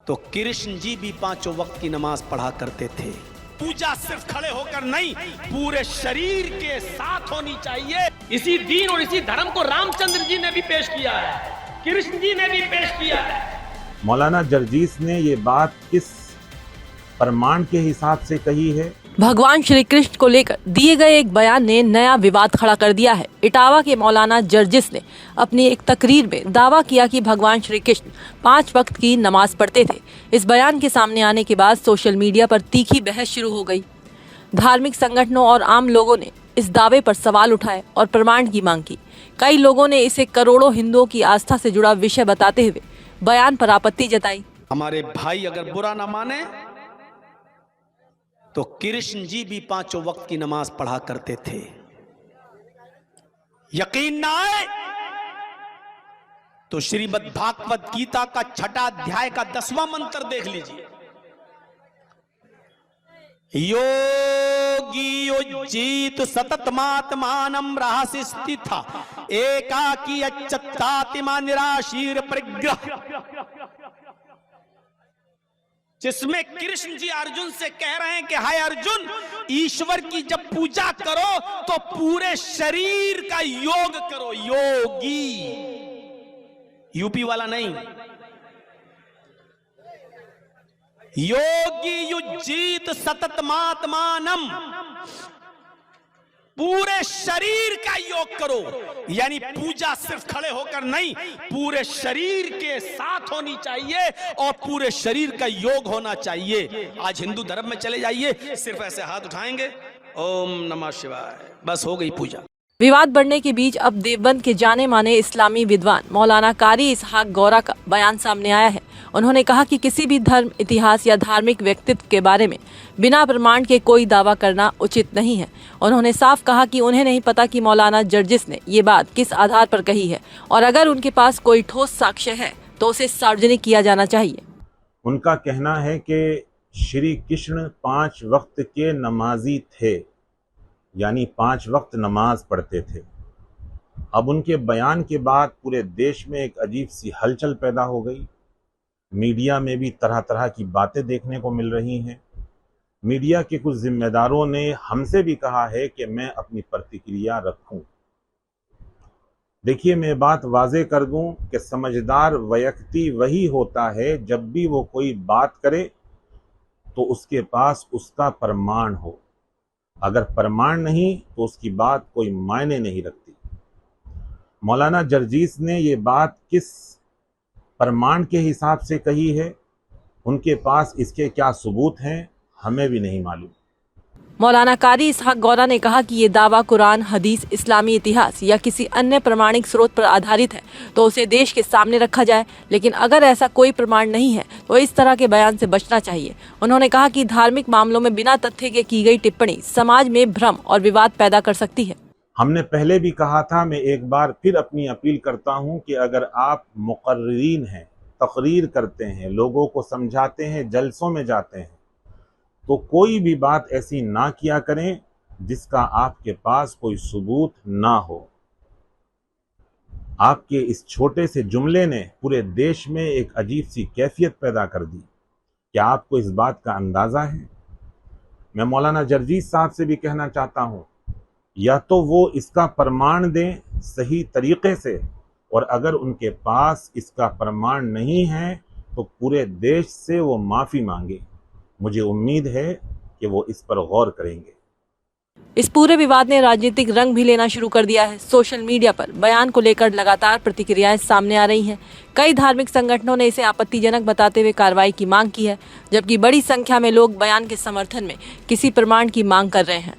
तो कृष्ण जी भी 5 वक्त की नमाज पढ़ा करते थे। पूजा सिर्फ खड़े होकर नहीं, पूरे शरीर के साथ होनी चाहिए। इसी दीन और इसी धर्म को रामचंद्र जी ने भी पेश किया है, कृष्ण जी ने भी पेश किया है। मौलाना जर्जीस ने ये बात किस प्रमाण के हिसाब से कही है? भगवान श्री कृष्ण को लेकर दिए गए एक बयान ने नया विवाद खड़ा कर दिया है। इटावा के मौलाना जर्जिस ने अपनी एक तकरीर में दावा किया कि भगवान श्री कृष्ण 5 वक्त की नमाज पढ़ते थे। इस बयान के सामने आने के बाद सोशल मीडिया पर तीखी बहस शुरू हो गई। धार्मिक संगठनों और आम लोगों ने इस दावे पर सवाल उठाए और प्रमाण की मांग की। कई लोगों ने इसे करोड़ों हिंदुओं की आस्था से जुड़ा विषय बताते हुए बयान पर आपत्ति जताई। हमारे भाई अगर बुरा ना माने तो कृष्ण जी भी 5 वक्त की नमाज पढ़ा करते थे। यकीन ना आए तो श्रीमद् भागवत गीता का 6वां अध्याय का 10वां मंत्र देख लीजिए। योगी उज्जीत सततमात्मानं रहसि स्थिता एकाकी अच्युतात्मा निराशीर परिग्रह, जिसमें कृष्ण जी अर्जुन से कह रहे हैं कि हाय अर्जुन, ईश्वर की जब पूजा करो तो पूरे शरीर का योग करो। योगी, यूपी वाला नहीं। योगी युज्जीत सततमात्मानम, पूरे शरीर का योग करो। यानी पूजा सिर्फ खड़े होकर नहीं, पूरे शरीर के साथ होनी चाहिए और पूरे शरीर का योग होना चाहिए। आज हिंदू धर्म में चले जाइए, सिर्फ ऐसे हाथ उठाएंगे, ओम नमः शिवाय, बस हो गई पूजा। विवाद बढ़ने के बीच अब देवबंद के जाने माने इस्लामी विद्वान मौलाना कारी इसहाक गौरा का बयान सामने आया है। उन्होंने कहा कि किसी भी धर्म, इतिहास या धार्मिक व्यक्तित्व के बारे में बिना प्रमाण के कोई दावा करना उचित नहीं है। उन्होंने साफ कहा कि उन्हें नहीं पता कि मौलाना जर्जिस ने ये बात किस आधार पर कही है और अगर उनके पास कोई ठोस साक्ष्य है तो उसे सार्वजनिक किया जाना चाहिए। उनका कहना है कि श्री कृष्ण 5 वक्त के नमाजी थे, यानी 5 वक्त नमाज पढ़ते थे। अब उनके बयान के बाद पूरे देश में एक अजीब सी हलचल पैदा हो गई। मीडिया में भी तरह तरह की बातें देखने को मिल रही हैं। मीडिया के कुछ जिम्मेदारों ने हमसे भी कहा है कि मैं अपनी प्रतिक्रिया रखूं। देखिए, मैं बात वाजे कर दूं कि समझदार व्यक्ति वही होता है जब भी वो कोई बात करे तो उसके पास उसका प्रमाण हो। अगर प्रमाण नहीं तो उसकी बात कोई मायने नहीं रखती। मौलाना जर्जीस ने ये बात किस प्रमाण के हिसाब से कही है, उनके पास इसके क्या सबूत हैं, हमें भी नहीं मालूम। मौलाना कारी इसहाक गौरा ने कहा कि ये दावा कुरान, हदीस, इस्लामी इतिहास या किसी अन्य प्रमाणिक स्रोत पर आधारित है तो उसे देश के सामने रखा जाए, लेकिन अगर ऐसा कोई प्रमाण नहीं है तो इस तरह के बयान से बचना चाहिए। उन्होंने कहा कि धार्मिक मामलों में बिना तथ्य के की गई टिप्पणी समाज में भ्रम और विवाद पैदा कर सकती है। हमने पहले भी कहा था, मैं एक बार फिर अपनी अपील करता हूं कि अगर आप मुकर्रीन हैं, तकरीर करते हैं, लोगों को समझाते हैं, जलसों में जाते हैं, तो कोई भी बात ऐसी ना किया करें जिसका आपके पास कोई सबूत ना हो। आपके इस छोटे से जुमले ने पूरे देश में एक अजीब सी कैफियत पैदा कर दी। क्या आपको इस बात का अंदाजा है? मैं मौलाना जर्जीस साहब से भी कहना चाहता हूं, या तो वो इसका प्रमाण दें सही तरीके से, और अगर उनके पास इसका प्रमाण नहीं है तो पूरे देश से वो माफ़ी मांगे। मुझे उम्मीद है कि वो इस पर गौर करेंगे। इस पूरे विवाद ने राजनीतिक रंग भी लेना शुरू कर दिया है। सोशल मीडिया पर बयान को लेकर लगातार प्रतिक्रियाएं सामने आ रही हैं। कई धार्मिक संगठनों ने इसे आपत्तिजनक बताते हुए कार्रवाई की मांग की है, जबकि बड़ी संख्या में लोग बयान के समर्थन में किसी प्रमाण की मांग कर रहे हैं।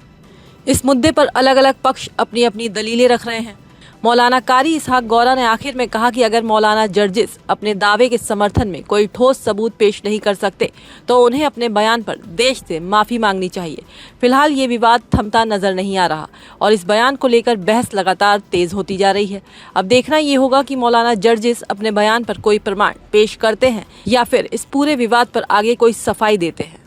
इस मुद्दे पर अलग अलग पक्ष अपनी अपनी दलीलें रख रहे हैं। मौलाना कारी इसहाक गौरा ने आखिर में कहा कि अगर मौलाना जर्जिस अपने दावे के समर्थन में कोई ठोस सबूत पेश नहीं कर सकते तो उन्हें अपने बयान पर देश से माफ़ी मांगनी चाहिए। फिलहाल ये विवाद थमता नजर नहीं आ रहा और इस बयान को लेकर बहस लगातार तेज होती जा रही है। अब देखना ये होगा कि मौलाना जर्जिस अपने बयान पर कोई प्रमाण पेश करते हैं या फिर इस पूरे विवाद पर आगे कोई सफाई देते हैं।